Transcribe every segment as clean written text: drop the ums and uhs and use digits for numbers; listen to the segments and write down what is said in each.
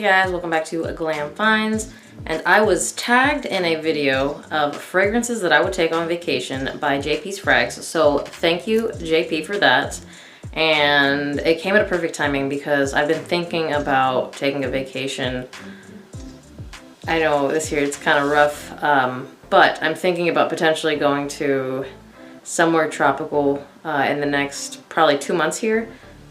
guys, welcome back to Glam Finds. And I was tagged in a video of fragrances that I would take on vacation by JP's Frags. So thank you, JP, for that. And it came at a perfect timing because I've been thinking about taking a vacation. I know this year it's kind of rough, but I'm thinking about potentially going to somewhere tropical in the next probably 2 months here.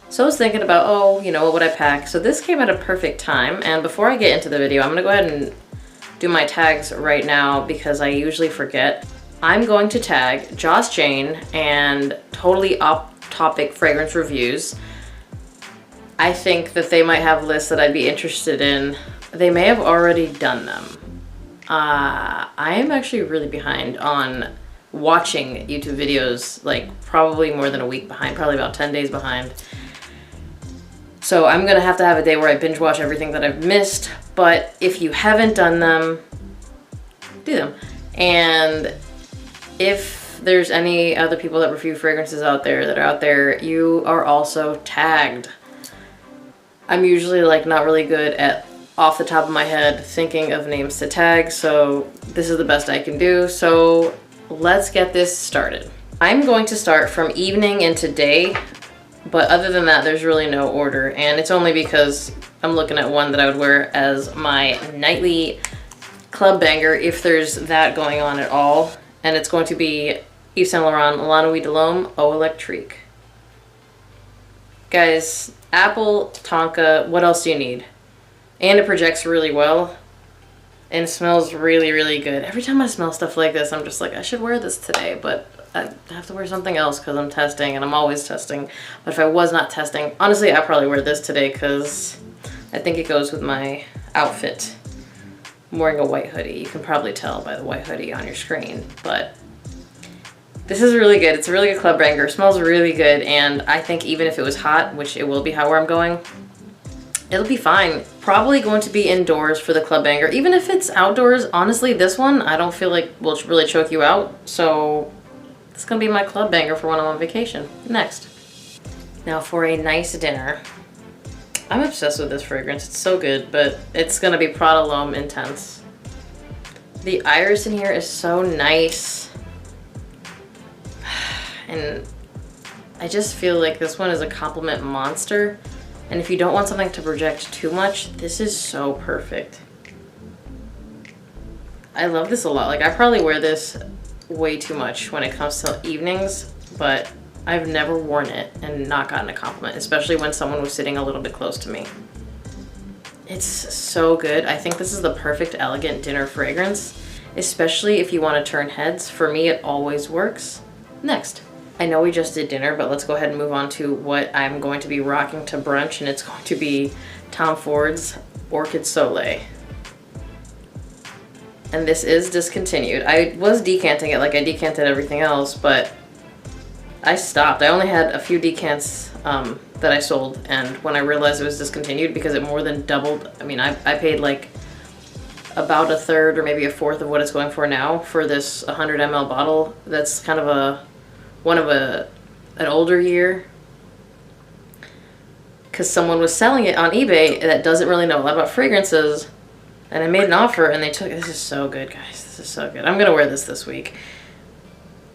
So I was thinking about, oh, you know, what would I pack? So this came at a perfect time. And before I get into the video, I'm gonna go ahead and do my tags right now because I usually forget. I'm going to tag Joss Jane and Totally Off Topic Fragrance Reviews. I think that they might have lists that I'd be interested in. They may have already done them. I am actually really behind on watching YouTube videos, like probably more than a week behind, probably about 10 days behind. So I'm gonna have to have a day where I binge watch everything that I've missed, but if you haven't done them, do them. And if there's any other people that review fragrances out there, you are also tagged. I'm usually like not really good at off the top of my head thinking of names to tag, so this is the best I can do. So let's get this started. I'm going to start from evening into day. But other than that, there's really no order, and it's only because I'm looking at one that I would wear as my nightly club banger if there's that going on at all, and it's going to be Yves Saint Laurent La Nuit de l'Homme Eau Electrique. Guys, apple, Tonka, what else do you need? And it projects really well, and it smells really, really good. Every time I smell stuff like this, I'm just like, I should wear this today, but I have to wear something else because I'm testing, and I'm always testing. But if I was not testing, honestly, I'd probably wear this today because I think it goes with my outfit. I'm wearing a white hoodie. You can probably tell by the white hoodie on your screen, but this is really good. It's a really good club banger. It smells really good, and I think even if it was hot, which it will be hot where I'm going, it'll be fine. Probably going to be indoors for the club banger. Even if it's outdoors, honestly, this one I don't feel like will really choke you out, so it's gonna be my club banger for when I'm on vacation. Next. Now for a nice dinner. I'm obsessed with this fragrance. It's so good, but it's gonna be Prada L'Homme Intense. The iris in here is so nice. And I just feel like this one is a compliment monster. And if you don't want something to project too much, this is so perfect. I love this a lot. Like, I probably wear this way too much when it comes to evenings, but I've never worn it and not gotten a compliment, especially when someone was sitting a little bit close to me. It's so good. I think this is the perfect elegant dinner fragrance, especially if you want to turn heads. For me, it always works. Next. I know we just did dinner, but let's go ahead and move on to what I'm going to be rocking to brunch, and it's going to be Tom Ford's Orchid Soleil. And this is discontinued. I was decanting it like I decanted everything else, but I stopped. I only had a few decants that I sold, and when I realized it was discontinued because it more than doubled, I mean, I paid like about a third or maybe a fourth of what it's going for now for this 100 ml bottle. That's kind of an older year, because someone was selling it on eBay that doesn't really know a lot about fragrances. And I made an offer and they took it. This is so good, guys. This is so good. I'm going to wear this week.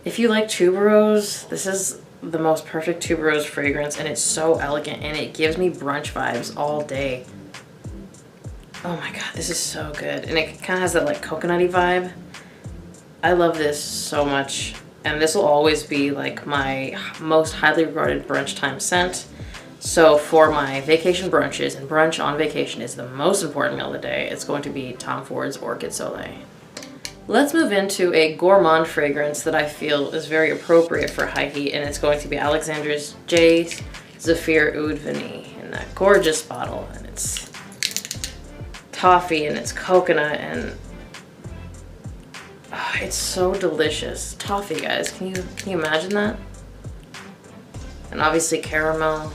If you like tuberose, this is the most perfect tuberose fragrance, and it's so elegant, and it gives me brunch vibes all day. Oh my god, this is so good. And it kind of has that like coconutty vibe. I love this so much. And this will always be like my most highly regarded brunch time scent. So for my vacation brunches, and brunch on vacation is the most important meal of the day, it's going to be Tom Ford's Orchid Soleil. Let's move into a gourmand fragrance that I feel is very appropriate for high heat, and it's going to be Alexandre J. Zephyr Oud Vanille in that gorgeous bottle. And it's toffee and it's coconut, and oh, it's so delicious. Toffee, guys, can you imagine that? And obviously caramel.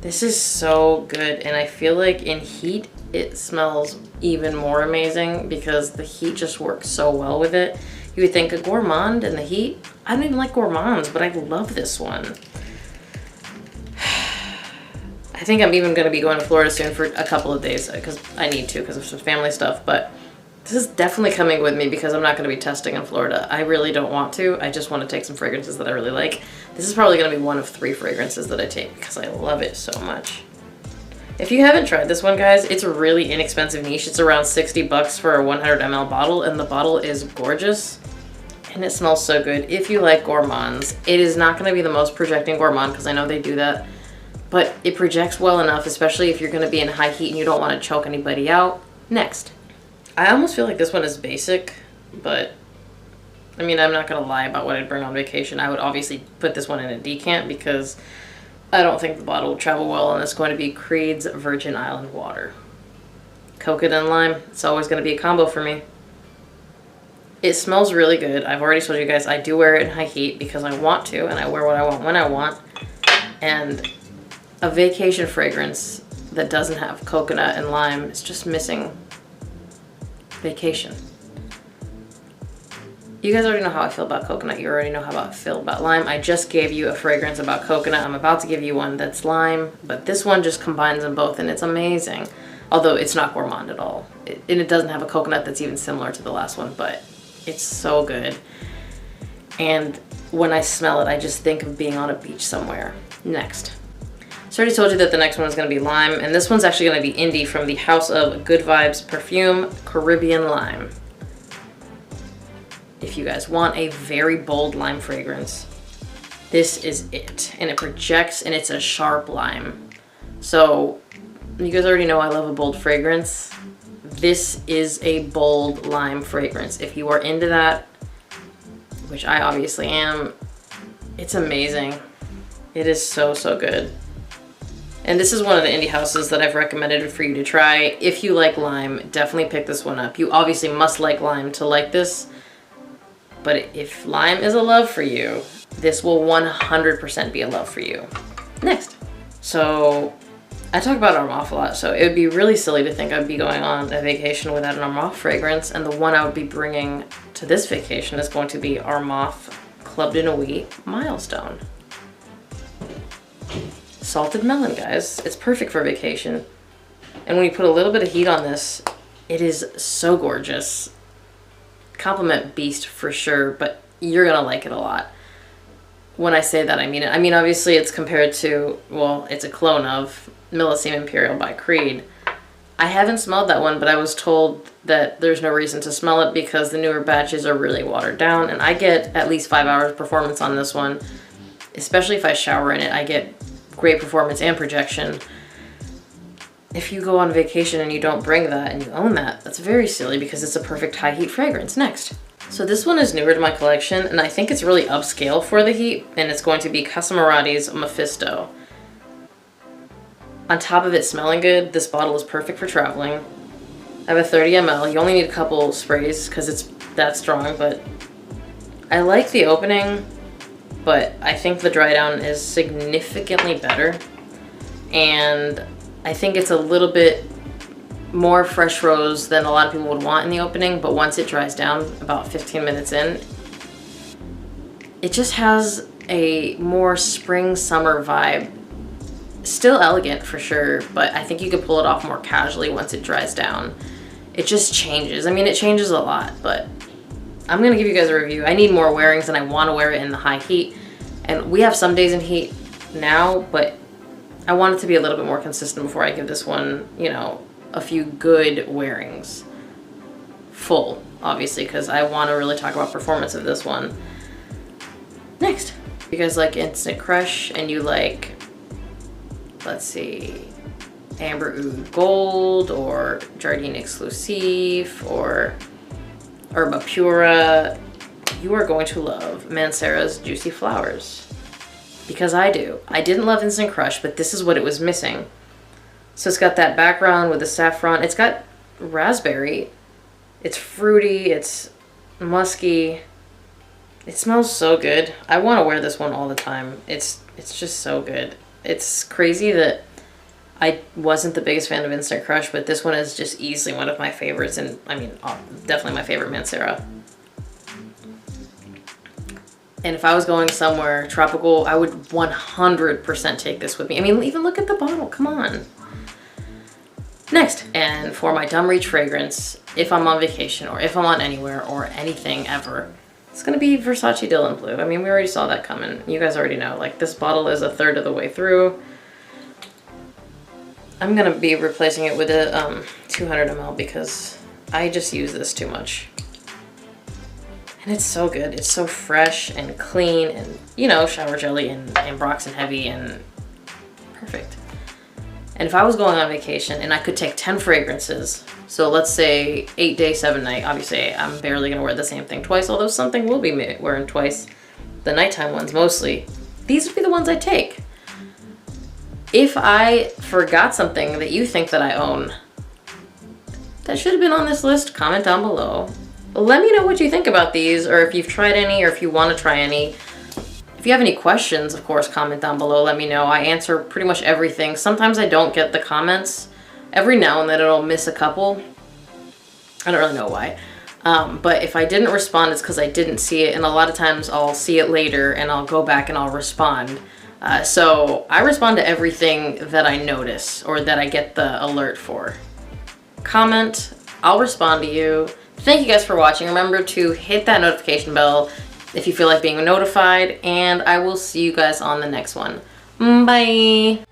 This is so good, and I feel like in heat it smells even more amazing because the heat just works so well with it. You would think a gourmand in the heat? I don't even like gourmands, but I love this one. I I think I'm even going to be going to Florida soon for a couple of days because I need to because of some family stuff. But this is definitely coming with me because I'm not going to be testing in Florida. I really don't want to. I just want to take some fragrances that I really like. This is probably going to be one of 3 fragrances that I take because I love it so much. If you haven't tried this one, guys, it's a really inexpensive niche. It's around 60 bucks for a 100 ml bottle, and the bottle is gorgeous. And it smells so good. If you like gourmands, it is not going to be the most projecting gourmand because I know they do that. But it projects well enough, especially if you're going to be in high heat and you don't want to choke anybody out. Next. I almost feel like this one is basic, but I mean, I'm not going to lie about what I'd bring on vacation. I would obviously put this one in a decant because I don't think the bottle will travel well, and it's going to be Creed's Virgin Island Water. Coconut and lime, it's always going to be a combo for me. It smells really good. I've already told you guys I do wear it in high heat because I want to, and I wear what I want when I want. And a vacation fragrance that doesn't have coconut and lime is just missing vacation. You guys already know how I feel about coconut. You already know how I feel about lime. I just gave you a fragrance about coconut. I'm about to give you one that's lime, but this one just combines them both and it's amazing. Although it's not gourmand at all. And it doesn't have a coconut that's even similar to the last one, but it's so good. And when I smell it, I just think of being on a beach somewhere. Next. So I already told you that the next one is going to be lime, and this one's actually going to be indie from the House of Good Vibes Perfume, Caribbean Lime. If you guys want a very bold lime fragrance, this is it. And it projects, and it's a sharp lime. So you guys already know I love a bold fragrance. This is a bold lime fragrance. If you are into that, which I obviously am, it's amazing. It is so, so good. And this is one of the indie houses that I've recommended for you to try. If you like lime, definitely pick this one up. You obviously must like lime to like this. But if lime is a love for you, this will 100% be a love for you. Next. So I talk about Moth a lot, so it would be really silly to think I'd be going on a vacation without an Moth fragrance. And the one I would be bringing to this vacation is going to be Moth Clubbed in a Wee Milestone. Salted melon, guys. It's perfect for vacation. And when you put a little bit of heat on this, it is so gorgeous. Compliment Beast for sure, but you're gonna like it a lot. When I say that, I mean it. I mean, obviously it's compared to, well, it's a clone of Millesime Imperial by Creed. I haven't smelled that one, but I was told that there's no reason to smell it because the newer batches are really watered down, and I get at least 5 hours performance on this one. Especially if I shower in it, I get great performance and projection. If you go on vacation and you don't bring that and you own that, that's very silly because it's a perfect high heat fragrance. Next. So this one is newer to my collection, and I think it's really upscale for the heat, and it's going to be Casamarati's Mephisto. On top of it smelling good, this bottle is perfect for traveling. I have a 30 ml. You only need a couple sprays because it's that strong, but I like the opening, but I think the dry down is significantly better. And I think it's a little bit more fresh rose than a lot of people would want in the opening, but once it dries down about 15 minutes in, it just has a more spring summer vibe. Still elegant for sure, but I think you could pull it off more casually once it dries down. It just changes. I mean, it changes a lot, but I'm gonna give you guys a review. I need more wearings and I wanna wear it in the high heat. And we have some days in heat now, but I want it to be a little bit more consistent before I give this one, you know, a few good wearings. Full, obviously, because I want to really talk about performance of this one. Next. If you guys like Instant Crush and you like, let's see, Amber Oud Gold or Jardin Exclusive or Herba Pura, you are going to love Mancera's Juicy Flowers. Because I do. I didn't love Instant Crush, but this is what it was missing. So it's got that background with the saffron. It's got raspberry. It's fruity. It's musky. It smells so good. I want to wear this one all the time. It's just so good. It's crazy that I wasn't the biggest fan of Instant Crush, but this one is just easily one of my favorites, and I mean, definitely my favorite Mancera. And if I was going somewhere tropical, I would 100% take this with me. I mean, even look at the bottle, come on. Next, and for my dumb reach fragrance, if I'm on vacation or if I'm on anywhere or anything ever, it's gonna be Versace Dylan Blue. I mean, we already saw that coming. You guys already know, like this bottle is a third of the way through. I'm gonna be replacing it with a 200 ml because I just use this too much. And it's so good. It's so fresh and clean and, you know, shower jelly and Brox and heavy and perfect. And if I was going on vacation and I could take 10 fragrances, so let's say 8 day, 7 night, obviously I'm barely gonna wear the same thing twice, although something will be wearing twice, the nighttime ones mostly, these would be the ones I take. If I forgot something that you think that I own, that should have been on this list, comment down below. Let me know what you think about these, or if you've tried any, or if you want to try any. If you have any questions, of course, comment down below. Let me know. I answer pretty much everything. Sometimes I don't get the comments. Every now and then it'll miss a couple. I don't really know why. But if I didn't respond, it's because I didn't see it. And a lot of times I'll see it later and I'll go back and I'll respond. So I respond to everything that I notice or that I get the alert for. Comment, I'll respond to you. Thank you guys for watching. Remember to hit that notification bell if you feel like being notified, and I will see you guys on the next one. Bye!